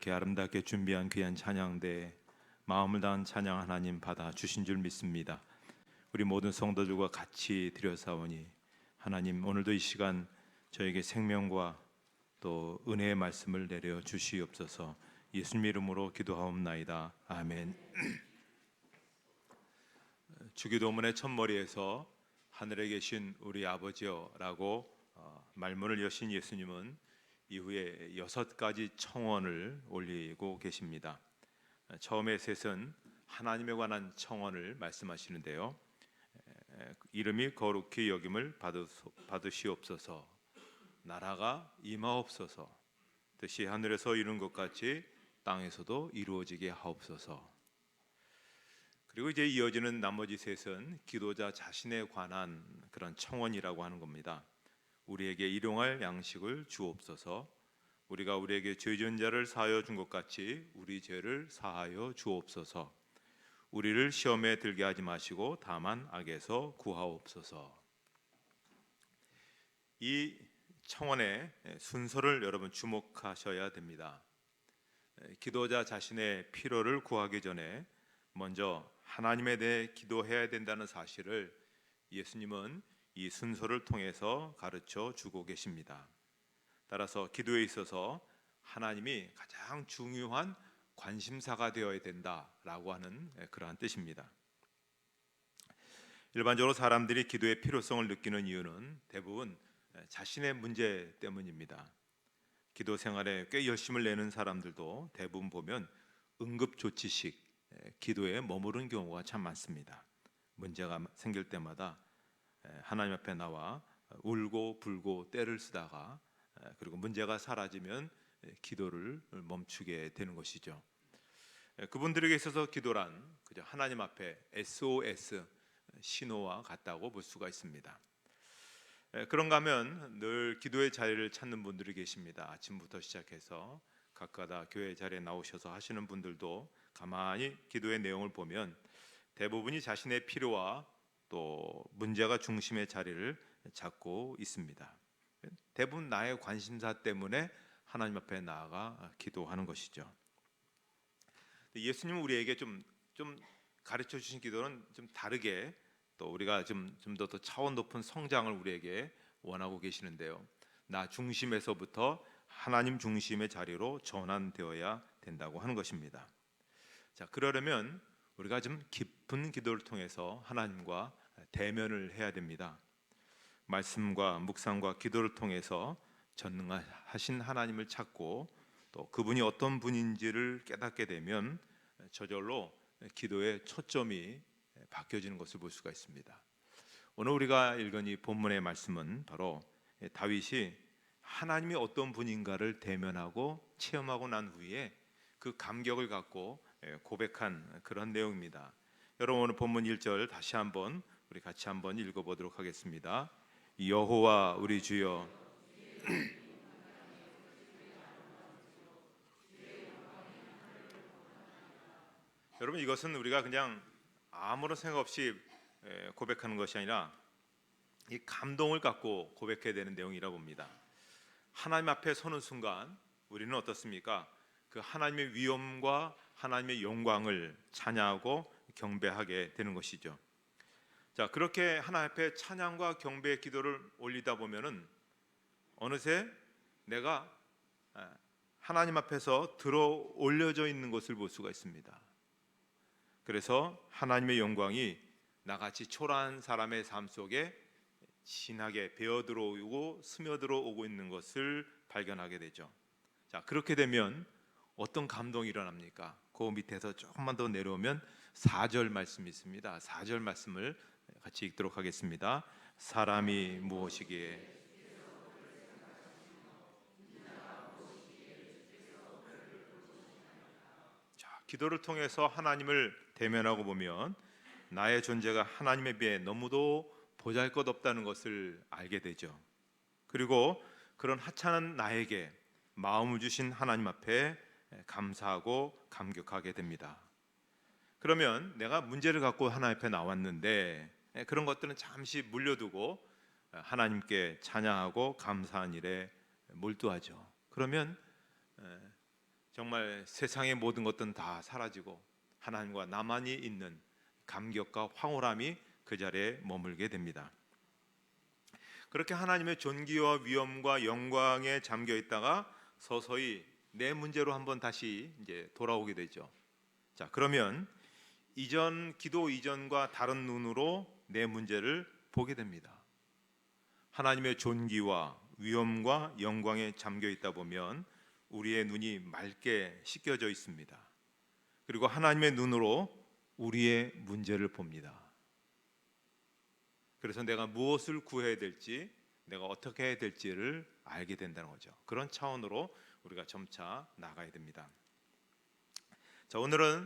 이렇게 아름답게 준비한 귀한 찬양대 마음을 다한 찬양 하나님 받아 주신 줄 믿습니다. 우리 모든 성도들과 같이 드려사오니 하나님 오늘도 이 시간 저에게 생명과 또 은혜의 말씀을 내려 주시옵소서. 예수님 이름으로 기도하옵나이다. 아멘. 주기도문의 첫머리에서 하늘에 계신 우리 아버지여라고 말문을 여신 예수님은 이후에 6가지 청원을 올리고 계십니다. 처음에 셋은 하나님에 관한 청원을 말씀하시는데요. 이름이 거룩히 여김을 받으시옵소서, 나라가 임하옵소서, 뜻이 하늘에서 이룬 것 같이 땅에서도 이루어지게 하옵소서. 그리고 이제 이어지는 나머지 셋은 기도자 자신에 관한 그런 청원이라고 하는 겁니다. 우리에게 일용할 양식을 주옵소서, 우리가 우리에게 죄 지은 자를 사하여 준 것 같이 우리 죄를 사하여 주옵소서, 우리를 시험에 들게 하지 마시고 다만 악에서 구하옵소서. 이 청원의 순서를 여러분 주목하셔야 됩니다. 기도자 자신의 필요를 구하기 전에 먼저 하나님에 대해 기도해야 된다는 사실을 예수님은 이 순서를 통해서 가르쳐 주고 계십니다. 따라서 기도에 있어서 하나님이 가장 중요한 관심사가 되어야 된다라고 하는 그러한 뜻입니다. 일반적으로 사람들이 기도의 필요성을 느끼는 이유는 대부분 자신의 문제 때문입니다. 기도 생활에 꽤 열심을 내는 사람들도 대부분 보면 응급조치식 기도에 머무른 경우가 참 많습니다. 문제가 생길 때마다 하나님 앞에 나와 울고 불고 떼를 쓰다가 그리고 문제가 사라지면 기도를 멈추게 되는 것이죠. 그분들에게 있어서 기도란 그저 하나님 앞에 SOS 신호와 같다고 볼 수가 있습니다. 그런가 하면 늘 기도의 자리를 찾는 분들이 계십니다. 아침부터 시작해서 각가다 교회 자리에 나오셔서 하시는 분들도 가만히 기도의 내용을 보면 대부분이 자신의 필요와 또 문제가 중심의 자리를 잡고 있습니다. 대부분 나의 관심사 때문에 하나님 앞에 나아가 기도하는 것이죠. 예수님은 우리에게 좀 가르쳐 주신 기도는 좀 다르게 또 우리가 좀 더 차원 높은 성장을 우리에게 원하고 계시는데요. 나 중심에서부터 하나님 중심의 자리로 전환되어야 된다고 하는 것입니다. 자, 그러려면 우리가 좀 깊은 기도를 통해서 하나님과 대면을 해야 됩니다. 말씀과 묵상과 기도를 통해서 전능하신 하나님을 찾고 또 그분이 어떤 분인지를 깨닫게 되면 저절로 기도의 초점이 바뀌어지는 것을 볼 수가 있습니다. 오늘 우리가 읽은 이 본문의 말씀은 바로 다윗이 하나님이 어떤 분인가를 대면하고 체험하고 난 후에 그 감격을 갖고 고백한 그런 내용입니다. 여러분 오늘 본문 1절 다시 한번 우리 같이 한번 읽어보도록 하겠습니다. 여호와 우리 주여 여러분 이것은 우리가 그냥 아무런 생각 없이 고백하는 것이 아니라 이 감동을 갖고 고백해야 되는 내용이라고 봅니다. 하나님 앞에 서는 순간 우리는 어떻습니까? 그 하나님의 위엄과 하나님의 영광을 찬양하고 경배하게 되는 것이죠. 자, 그렇게 하나님 앞에 찬양과 경배의 기도를 올리다 보면은 어느새 내가 하나님 앞에서 들어 올려져 있는 것을 볼 수가 있습니다. 그래서 하나님의 영광이 나같이 초라한 사람의 삶 속에 진하게 배어들어오고 스며들어오고 있는 것을 발견하게 되죠. 자, 그렇게 되면 어떤 감동이 일어납니까? 그 밑에서 조금만 더 내려오면 4절 말씀이 있습니다. 4절 말씀을 같이 읽도록 하겠습니다. 사람이 무엇이기에 자, 기도를 통해서 하나님을 대면하고 보면 나의 존재가 하나님에 비해 너무도 보잘것없다는 것을 알게 되죠. 그리고 그런 하찮은 나에게 마음을 주신 하나님 앞에 감사하고 감격하게 됩니다. 그러면 내가 문제를 갖고 하나님 앞에 나왔는데 그런 것들은 잠시 물려두고 하나님께 찬양하고 감사한 일에 몰두하죠. 그러면 정말 세상의 모든 것들은 다 사라지고 하나님과 나만이 있는 감격과 황홀함이 그 자리에 머물게 됩니다. 그렇게 하나님의 존귀와 위엄과 영광에 잠겨 있다가 서서히 내 문제로 한번 다시 이제 돌아오게 되죠. 자, 그러면 기도 이전과 다른 눈으로 내 문제를 보게 됩니다. 하나님의 존귀와 위엄과 영광에 잠겨 있다 보면 우리의 눈이 맑게 씻겨져 있습니다. 그리고 하나님의 눈으로 우리의 문제를 봅니다. 그래서 내가 무엇을 구해야 될지, 내가 어떻게 해야 될지를 알게 된다는 거죠. 그런 차원으로 우리가 점차 나가야 됩니다. 자, 오늘은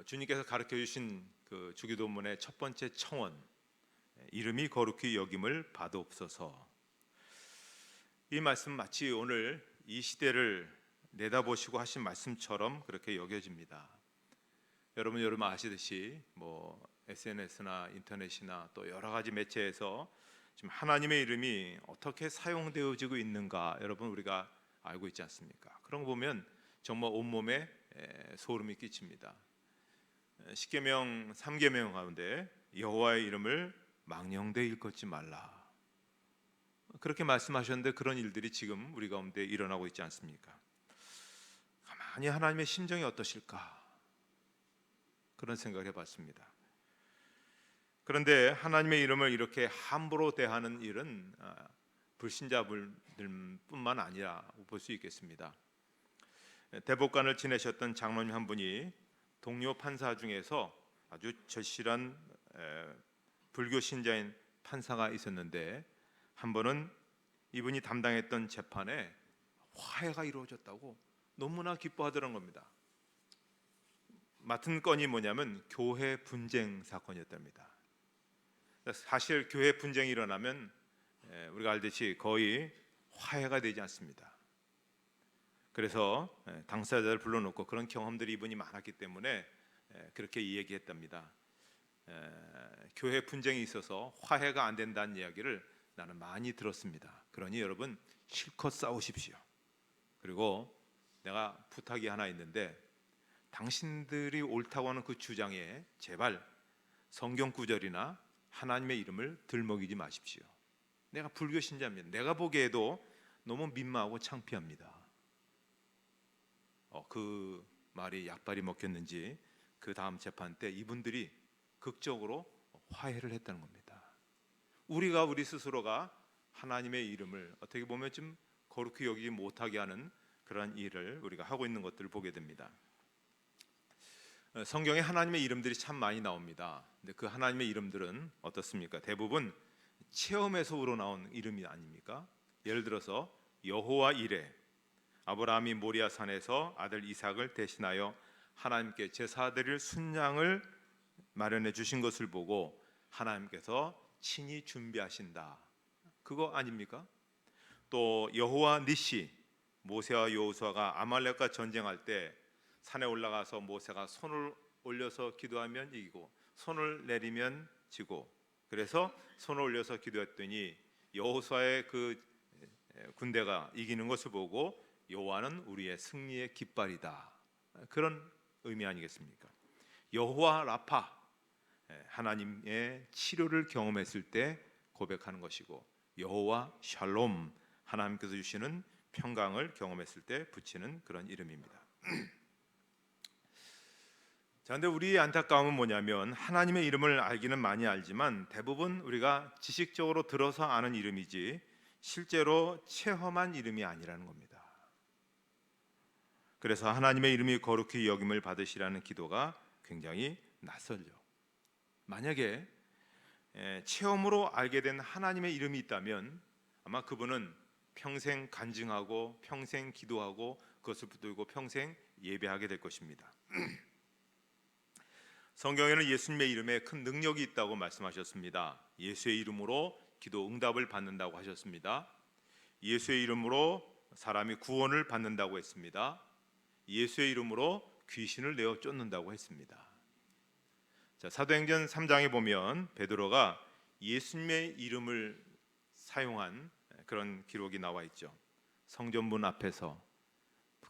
주님께서 가르쳐 주신 그 주기도문의 첫 번째 청원, 이름이 거룩히 여김을 받옵소서. 이 말씀 마치 오늘 이 시대를 내다보시고 하신 말씀처럼 그렇게 여겨집니다. 여러분 아시듯이 SNS나 인터넷이나 또 여러 가지 매체에서 지금 하나님의 이름이 어떻게 사용되어지고 있는가 여러분 우리가 알고 있지 않습니까? 그런 거 보면 정말 온몸에 소름이 끼칩니다. 십계명 3계명 가운데 여호와의 이름을 망령되이 일컫지 말라, 그렇게 말씀하셨는데 그런 일들이 지금 우리 가운데 일어나고 있지 않습니까? 가만히 하나님의 심정이 어떠실까 그런 생각을 해봤습니다. 그런데 하나님의 이름을 이렇게 함부로 대하는 일은 불신자분들뿐만 아니라 볼 수 있겠습니다. 대법관을 지내셨던 장로님 한 분이 동료 판사 중에서 아주 절실한 불교 신자인 판사가 있었는데 한 번은 이분이 담당했던 재판에 화해가 이루어졌다고 너무나 기뻐하더란 겁니다. 맡은 건이 뭐냐면 교회 분쟁 사건이었답니다. 사실 교회 분쟁이 일어나면 우리가 알듯이 거의 화해가 되지 않습니다. 그래서 당사자를 불러놓고 그런 경험들이 이분이 많았기 때문에 그렇게 얘기했답니다. 교회 분쟁이 있어서 화해가 안 된다는 이야기를 나는 많이 들었습니다. 그러니 여러분 실컷 싸우십시오. 그리고 내가 부탁이 하나 있는데 당신들이 옳다고 하는 그 주장에 제발 성경 구절이나 하나님의 이름을 들먹이지 마십시오. 내가 불교 신자입니다. 내가 보기에도 너무 민망하고 창피합니다. 그 말이 약발이 먹혔는지 그 다음 재판 때 이분들이 극적으로 화해를 했다는 겁니다. 우리가 우리 스스로가 하나님의 이름을 어떻게 보면 좀 거룩히 여기지 못하게 하는 그런 일을 우리가 하고 있는 것들을 보게 됩니다. 성경에 하나님의 이름들이 참 많이 나옵니다. 근데 그 하나님의 이름들은 어떻습니까? 대부분 체험에서 우러나온 이름이 아닙니까? 예를 들어서 여호와 이레, 아브라함이 모리아 산에서 아들 이삭을 대신하여 하나님께 제사드릴 순양을 마련해 주신 것을 보고 하나님께서 친히 준비하신다, 그거 아닙니까? 또 여호와 니시, 모세와 여호수아가 아말렉과 전쟁할 때 산에 올라가서 모세가 손을 올려서 기도하면 이기고 손을 내리면 지고, 그래서 손을 올려서 기도했더니 여호수아의 그 군대가 이기는 것을 보고 여호와는 우리의 승리의 깃발이다, 그런 의미 아니겠습니까? 여호와 라파, 하나님의 치료를 경험했을 때 고백하는 것이고, 여호와 샬롬, 하나님께서 주시는 평강을 경험했을 때 붙이는 그런 이름입니다. 자, 근데 우리의 안타까움은 뭐냐면 하나님의 이름을 알기는 많이 알지만 대부분 우리가 지식적으로 들어서 아는 이름이지 실제로 체험한 이름이 아니라는 겁니다. 그래서 하나님의 이름이 거룩히 여김을 받으시라는 기도가 굉장히 낯설죠. 만약에 체험으로 알게 된 하나님의 이름이 있다면 아마 그분은 평생 간증하고 평생 기도하고 그것을 붙들고 평생 예배하게 될 것입니다. 성경에는 예수님의 이름에 큰 능력이 있다고 말씀하셨습니다. 예수의 이름으로 기도 응답을 받는다고 하셨습니다. 예수의 이름으로 사람이 구원을 받는다고 했습니다. 예수의 이름으로 귀신을 내어 쫓는다고 했습니다. 자, 사도행전 3장에 보면 베드로가 예수님의 이름을 사용한 그런 기록이 나와 있죠. 성전문 앞에서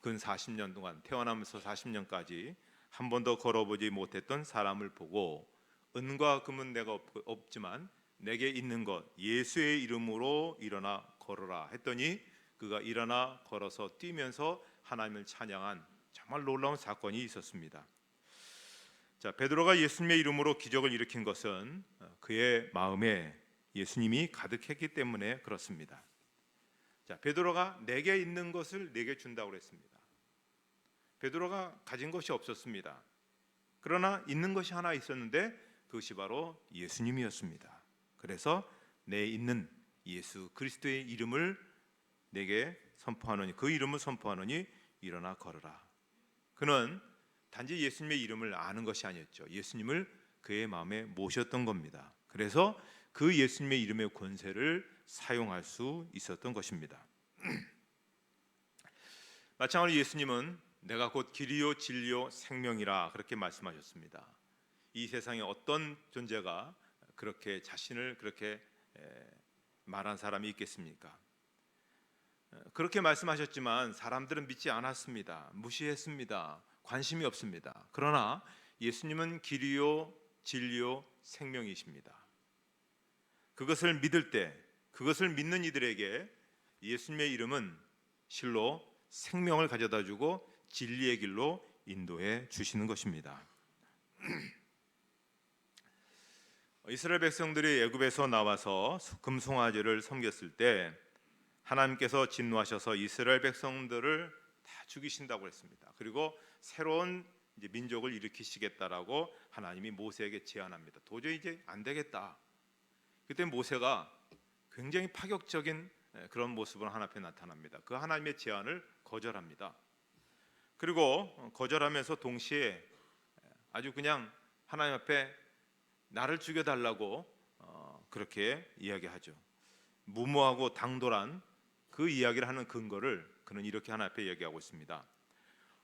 근 40년 동안 태어나면서 40년까지 한 번도 걸어보지 못했던 사람을 보고 은과 금은 내가 없지만 내게 있는 것 예수의 이름으로 일어나 걸어라 했더니 그가 일어나 걸어서 뛰면서 하나님을 찬양한 정말 놀라운 사건이 있었습니다. 자, 베드로가 예수님의 이름으로 기적을 일으킨 것은 그의 마음에 예수님이 가득했기 때문에 그렇습니다. 자, 베드로가 내게 있는 것을 내게 준다고 했습니다. 베드로가 가진 것이 없었습니다. 그러나 있는 것이 하나 있었는데 그것이 바로 예수님이었습니다. 그래서 내 있는 예수 그리스도의 이름을 내게 선포하노니 그 이름을 선포하노니 일어나 걸으라. 그는 단지 예수님의 이름을 아는 것이 아니었죠. 예수님을 그의 마음에 모셨던 겁니다. 그래서 그 예수님의 이름의 권세를 사용할 수 있었던 것입니다. 마찬가지로 예수님은 내가 곧 길이요 진리요 생명이라 그렇게 말씀하셨습니다. 이 세상에 어떤 존재가 그렇게 자신을 그렇게 말한 사람이 있겠습니까? 그렇게 말씀하셨지만 사람들은 믿지 않았습니다. 무시했습니다. 관심이 없습니다. 그러나 예수님은 길이요 진리요 생명이십니다. 그것을 믿을 때 그것을 믿는 이들에게 예수님의 이름은 실로 생명을 가져다 주고 진리의 길로 인도해 주시는 것입니다. 이스라엘 백성들이 애굽에서 나와서 금송아지를 섬겼을 때 하나님께서 진노하셔서 이스라엘 백성들을 다 죽이신다고 했습니다. 그리고 새로운 민족을 일으키시겠다라고 하나님이 모세에게 제안합니다. 도저히 이제 안 되겠다. 그때 모세가 굉장히 파격적인 그런 모습으로 하나님 앞에 나타납니다. 그 하나님의 제안을 거절합니다. 그리고 거절하면서 동시에 아주 그냥 하나님 앞에 나를 죽여달라고 그렇게 이야기하죠. 무모하고 당돌한 그 이야기를 하는 근거를 그는 이렇게 하나님 앞에 얘기하고 있습니다.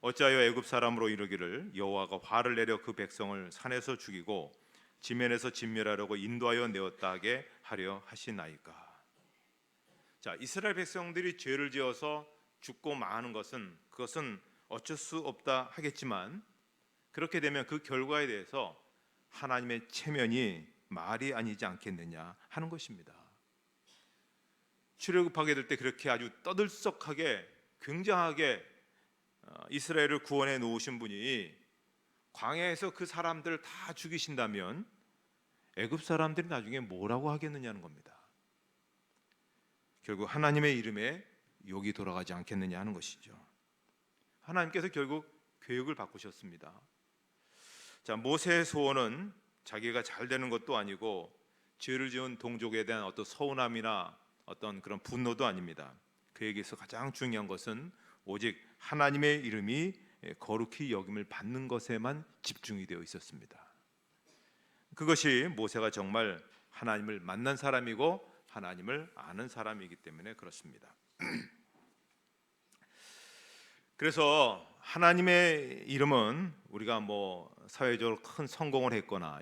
어찌하여 애굽 사람으로 이르기를 여호와가 화를 내려 그 백성을 산에서 죽이고 지면에서 진멸하려고 인도하여 내었다 하게 하려 하시나이까. 자, 이스라엘 백성들이 죄를 지어서 죽고 마는 그것은 어쩔 수 없다 하겠지만 그렇게 되면 그 결과에 대해서 하나님의 체면이 말이 아니지 않겠느냐 하는 것입니다. 출애굽하게 될 때 그렇게 아주 떠들썩하게 굉장하게 이스라엘을 구원해 놓으신 분이 광야에서 그 사람들을 다 죽이신다면 애굽 사람들이 나중에 뭐라고 하겠느냐는 겁니다. 결국 하나님의 이름에 욕이 돌아가지 않겠느냐 하는 것이죠. 하나님께서 결국 계획을 바꾸셨습니다. 자, 모세의 소원은 자기가 잘 되는 것도 아니고 죄를 지은 동족에 대한 어떤 서운함이나 어떤 그런 분노도 아닙니다. 그에게서 가장 중요한 것은 오직 하나님의 이름이 거룩히 여김을 받는 것에만 집중이 되어 있었습니다. 그것이 모세가 정말 하나님을 만난 사람이고 하나님을 아는 사람이기 때문에 그렇습니다. 그래서 하나님의 이름은 우리가 뭐 사회적으로 큰 성공을 했거나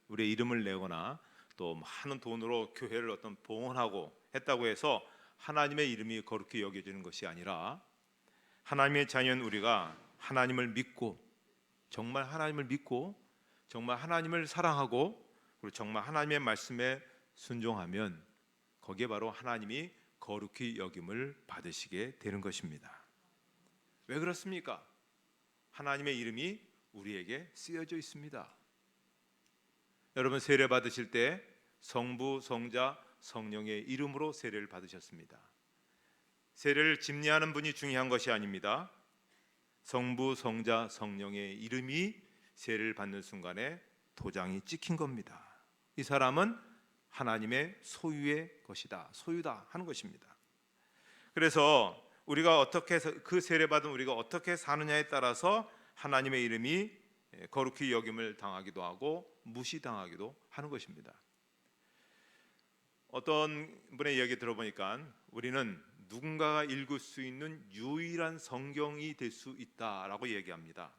우리의 이름을 내거나 또 많은 돈으로 교회를 어떤 봉헌하고 했다고 해서 하나님의 이름이 거룩히 여겨지는 것이 아니라 하나님의 자녀인 우리가 하나님을 믿고 정말 하나님을 믿고 정말 하나님을 사랑하고 그리고 정말 하나님의 말씀에 순종하면 거기에 바로 하나님이 거룩히 여김을 받으시게 되는 것입니다. 왜 그렇습니까? 하나님의 이름이 우리에게 쓰여져 있습니다. 여러분 세례 받으실 때 성부, 성자, 성령의 이름으로 세례를 받으셨습니다. 세례를 집례하는 분이 중요한 것이 아닙니다. 성부, 성자, 성령의 이름이 세례를 받는 순간에 도장이 찍힌 겁니다. 이 사람은 하나님의 소유의 것이다, 소유다 하는 것입니다. 그래서 우리가 어떻게 해서 그 세례받은 우리가 어떻게 사느냐에 따라서 하나님의 이름이 거룩히 여김을 당하기도 하고 무시당하기도 하는 것입니다. 어떤 분의 이야기 들어보니까 우리는 누군가가 읽을 수 있는 유일한 성경이 될 수 있다라고 얘기합니다.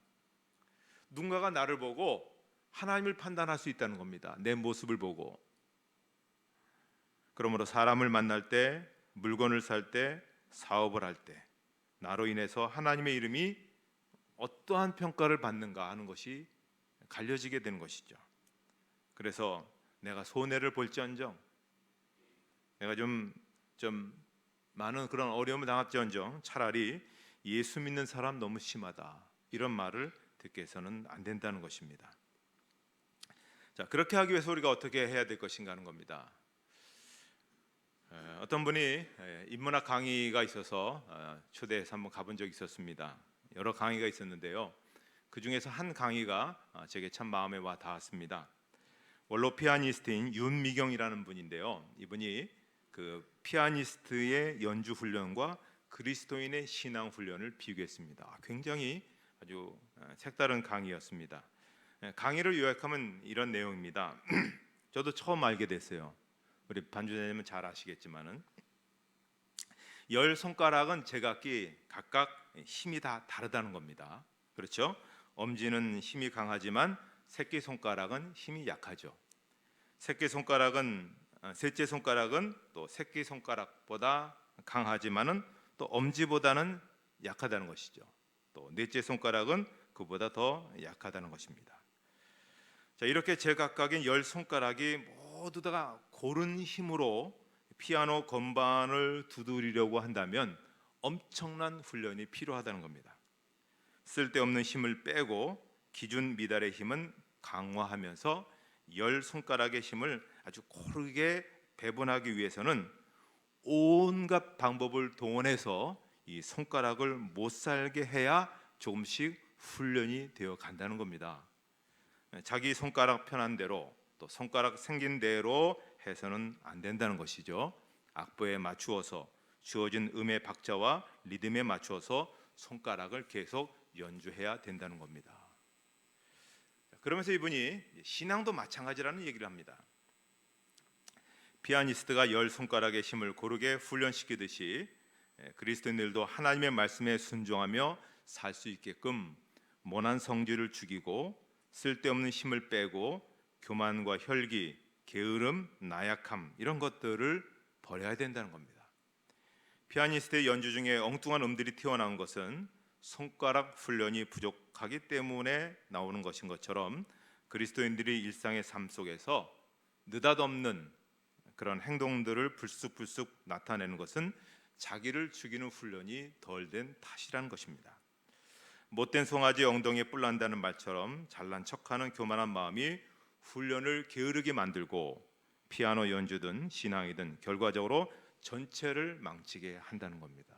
누군가가 나를 보고 하나님을 판단할 수 있다는 겁니다. 내 모습을 보고. 그러므로 사람을 만날 때, 물건을 살 때, 사업을 할 때 나로 인해서 하나님의 이름이 어떠한 평가를 받는가 하는 것이 갈려지게 되는 것이죠. 그래서 내가 손해를 볼지언정, 내가 좀 많은 그런 어려움을 당할지언정 차라리 예수 믿는 사람 너무 심하다, 이런 말을 듣게 해서는 안 된다는 것입니다. 자, 그렇게 하기 위해서 우리가 어떻게 해야 될 것인가 하는 겁니다. 어떤 분이 인문학 강의가 있어서 초대해서 한번 가본 적이 있었습니다. 여러 강의가 있었는데요, 그 중에서 한 강의가 제게 참 마음에 와 닿았습니다. 원로 피아니스트인 윤미경이라는 분인데요, 이분이 그 피아니스트의 연주 훈련과 그리스도인의 신앙 훈련을 비교했습니다. 굉장히 아주 색다른 강의였습니다. 강의를 요약하면 이런 내용입니다. 저도 처음 알게 됐어요. 우리 반주자님은 잘 아시겠지만은, 10손가락은 제각기 각각 힘이 다 다르다는 겁니다. 그렇죠? 엄지는 힘이 강하지만 새끼손가락은 힘이 약하죠. 셋째 손가락은 또 새끼손가락보다 강하지만은 또 엄지보다는 약하다는 것이죠. 또 넷째 손가락은 그보다 더 약하다는 것입니다. 자, 이렇게 제각각인 10손가락이 모두 다 고른 힘으로 피아노 건반을 두드리려고 한다면 엄청난 훈련이 필요하다는 겁니다. 쓸데없는 힘을 빼고 기준 미달의 힘은 강화하면서 10손가락의 힘을 아주 고르게 배분하기 위해서는 온갖 방법을 동원해서 이 손가락을 못 살게 해야 조금씩 훈련이 되어 간다는 겁니다. 자기 손가락 편한 대로, 또 손가락 생긴 대로 해서는 안 된다는 것이죠. 악보에 맞추어서 주어진 음의 박자와 리듬에 맞추어서 손가락을 계속 연주해야 된다는 겁니다. 그러면서 이분이 신앙도 마찬가지라는 얘기를 합니다. 피아니스트가 10손가락의 힘을 고르게 훈련시키듯이 그리스도인들도 하나님의 말씀에 순종하며 살 수 있게끔 모난 성질을 죽이고 쓸데없는 힘을 빼고 교만과 혈기, 게으름, 나약함, 이런 것들을 버려야 된다는 겁니다. 피아니스트의 연주 중에 엉뚱한 음들이 튀어나온 것은 손가락 훈련이 부족하기 때문에 나오는 것인 것처럼, 그리스도인들이 일상의 삶 속에서 느닷없는 그런 행동들을 불쑥불쑥 나타내는 것은 자기를 죽이는 훈련이 덜 된 탓이라는 것입니다. 못된 송아지 엉덩이에 뿔 난다는 말처럼 잘난 척하는 교만한 마음이 훈련을 게으르게 만들고 피아노 연주든 신앙이든 결과적으로 전체를 망치게 한다는 겁니다.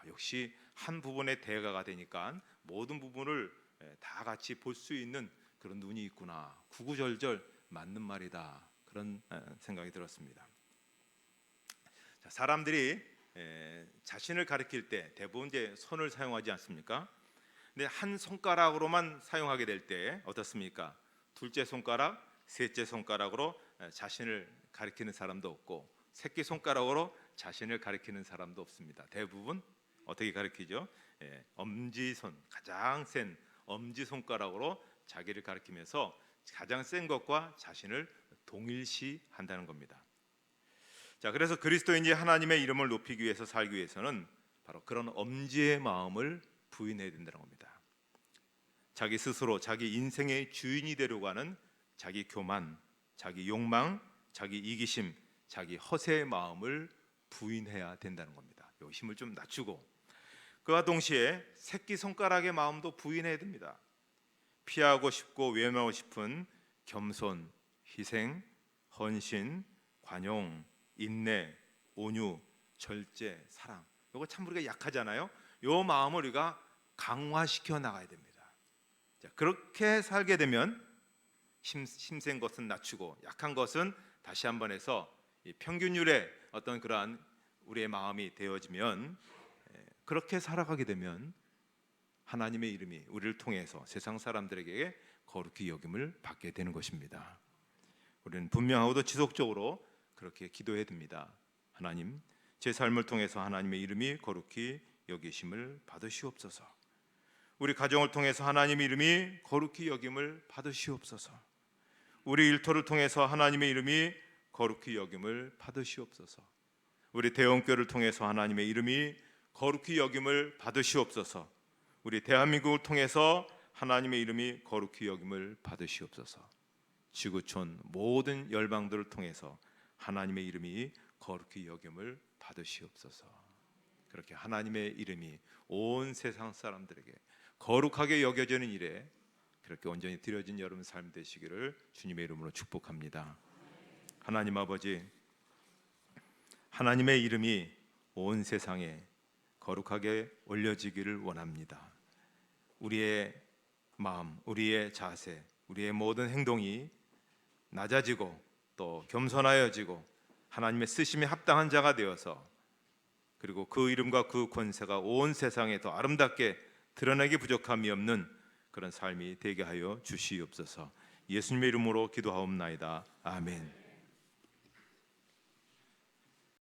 역시 한 부분의 대가가 되니까 모든 부분을 다 같이 볼 수 있는 그런 눈이 있구나, 구구절절 맞는 말이다, 그런 생각이 들었습니다. 자, 사람들이 자신을 가리킬 때 대부분 이제 손을 사용하지 않습니까? 근데 한 손가락으로만 사용하게 될 때 어떻습니까? 둘째 손가락, 셋째 손가락으로 자신을 가리키는 사람도 없고, 새끼 손가락으로 자신을 가리키는 사람도 없습니다. 대부분 어떻게 가리키죠? 엄지손, 가장 센 엄지 손가락으로 자기를 가리키면서 가장 센 것과 자신을 동일시한다는 겁니다. 자, 그래서 그리스도인이 하나님의 이름을 높이기 위해서 살기 위해서는 바로 그런 엄지의 마음을 부인해야 된다는 겁니다. 자기 스스로 자기 인생의 주인이 되려고 하는 자기 교만, 자기 욕망, 자기 이기심, 자기 허세의 마음을 부인해야 된다는 겁니다. 이 힘을 좀 낮추고, 그와 동시에 새끼손가락의 마음도 부인해야 됩니다. 피하고 싶고 외면하고 싶은 겸손, 희생, 헌신, 관용, 인내, 온유, 절제, 사랑, 이거 참 우리가 약하잖아요. 이 마음을 우리가 강화시켜 나가야 됩니다. 자, 그렇게 살게 되면 힘센 것은 낮추고 약한 것은 다시 한번 해서 이 평균율의 어떤 그러한 우리의 마음이 되어지면, 그렇게 살아가게 되면 하나님의 이름이 우리를 통해서 세상 사람들에게 거룩히 여김을 받게 되는 것입니다. 우리는 분명하고도 지속적으로 그렇게 기도해야 됩니다. 하나님, 제 삶을 통해서 하나님의 이름이 거룩히 여기심을 받으시옵소서. 우리 가정을 통해서 하나님의 이름이 거룩히 여김을 받으시옵소서. 우리 일터를 통해서 하나님의 이름이 거룩히 여김을 받으시옵소서. 우리 대형교회를 통해서 하나님의 이름이 거룩히 여김을 받으시옵소서. 우리 대한민국을 통해서 하나님의 이름이 거룩히 여김을 받으시옵소서. 지구촌 모든 열방들을 통해서 하나님의 이름이 거룩히 여김을 받으시옵소서. 그렇게 하나님의 이름이 온 세상 사람들에게 거룩하게 여겨지는 일에 그렇게 온전히 드려진 여러분 삶 되시기를 주님의 이름으로 축복합니다. 하나님 아버지, 하나님의 이름이 온 세상에 거룩하게 올려지기를 원합니다. 우리의 마음, 우리의 자세, 우리의 모든 행동이 낮아지고 또 겸손하여지고 하나님의 쓰심에 합당한 자가 되어서 그리고 그 이름과 그 권세가 온 세상에 더 아름답게 드러내기 부족함이 없는 그런 삶이 되게 하여 주시옵소서. 예수님의 이름으로 기도하옵나이다. 아멘.